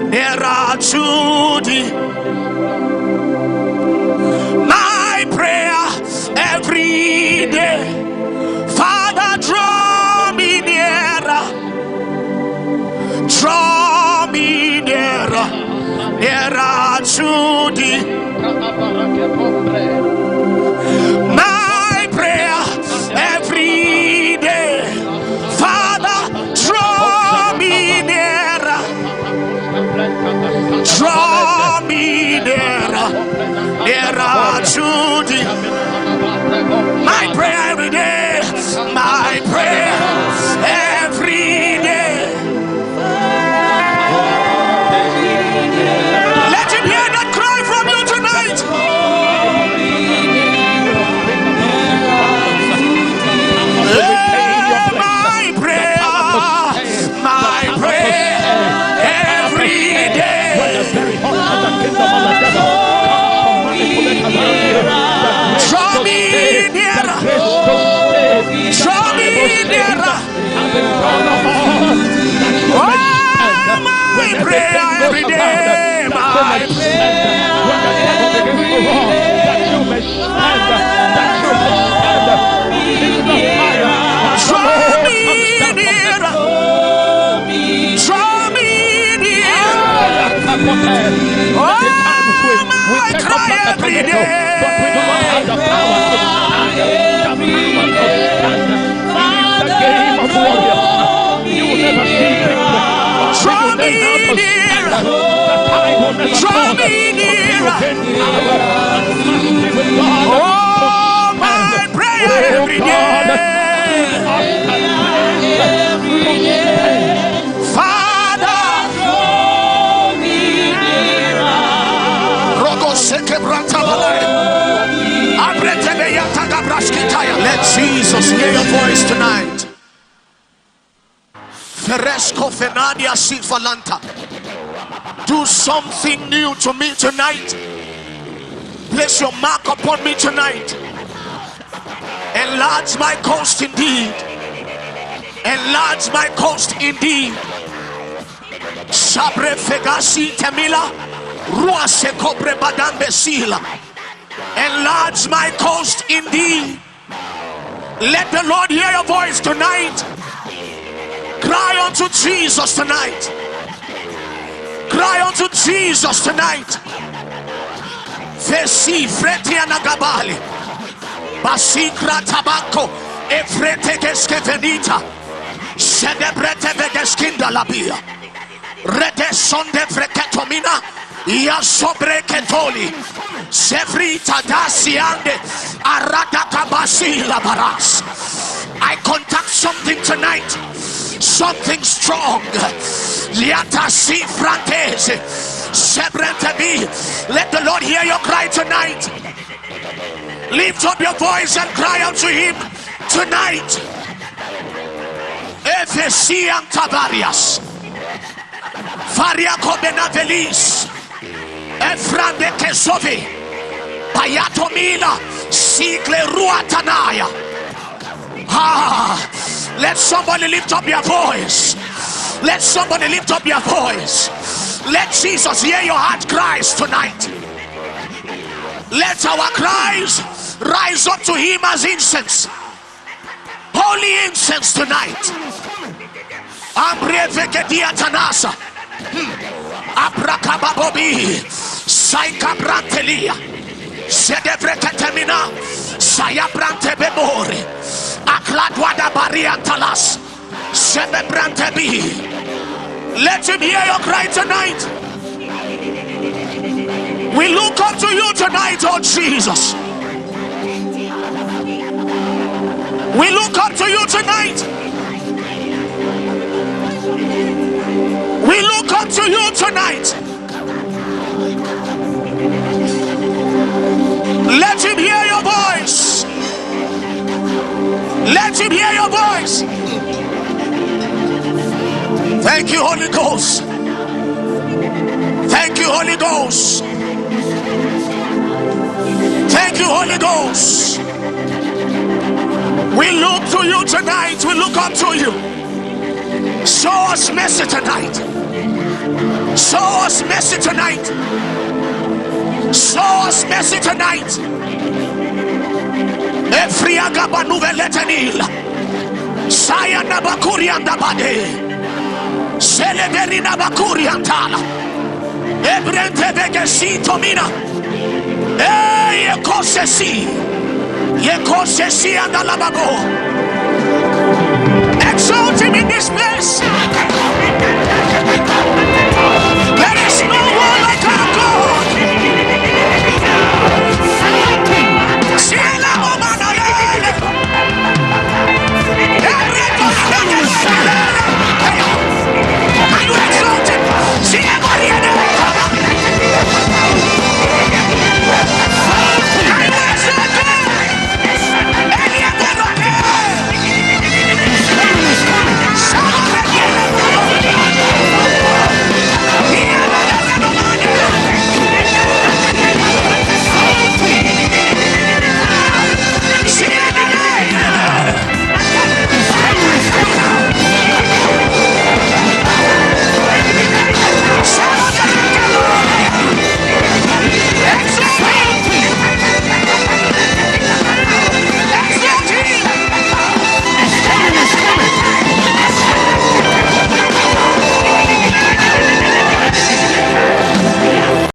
nearer to thee. My prayer every day, Father, draw me nearer, draw me nearer, nearer to thee. My prayer every day, Father, draw me nearer, draw me nearer, nearer to thee. My prayer every day, my prayer every day. Let him hear that cry from you tonight. My prayer every day. Draw me nearer, draw me nearer. Oh, my prayer every day, my prayer that you may stand, that you may stand. Draw me nearer, draw me nearer. Oh, my cry every day. But we do not have the power to stand. The game of warriors. You will never see victory. Draw me nearer. Draw me nearer. Oh, my prayer every day. Father, draw me nearer. Let Jesus hear your voice tonight. Do something new to me tonight. Place your mark upon me tonight. Enlarge my coast indeed. Enlarge my coast indeed. Sabre fegasi temila. Ruase kobre badambe sila. Enlarge my coast indeed. Let the Lord hear your voice tonight. Cry unto Jesus tonight. Cry unto Jesus tonight. Fesi fretiana gabali. Basikra tabako. Efrete geskevenita. Sedebrete vegeskinda labia. Rete sonde freketomina. Ya sobre ketoli. Sevrita dasiande. Arada kabasi labaras. I contact something tonight. Something strong. Liata si frantese. Sebrete bi. Let the Lord hear your cry tonight. Lift up your voice and cry out to him tonight. Efesiam Tavarias. Variaco Benavelis. Efrande Kesovi. Payatomila. Sigle Ruatanaya. Let somebody lift up your voice. Let somebody lift up your voice. Let Jesus hear your heart cries tonight. Let our cries rise up to him as incense. Holy incense tonight. Ambrevekedia Tanasa. Abrakababobi. Saikabrantelia. Sedevreketemina. Sayabrante bebore. Akladwada bariantalas. Sebebrante bi. Let him hear your cry tonight. We look up to you tonight, oh Jesus. We look up to you tonight. We look up to you tonight. Let him hear your voice. Let him hear your voice. Thank you, Holy Ghost. Thank you, Holy Ghost. Thank you, Holy Ghost. We look to you tonight. We look up to you. Show us mercy tonight. Show us mercy tonight. Show us mercy tonight. Efriaga banuve letanil. Sayana bakurianda bade. Seleverina bakuriantala. Ebrente begesi tomina. Ye kosesi and alababo. Exalt him in this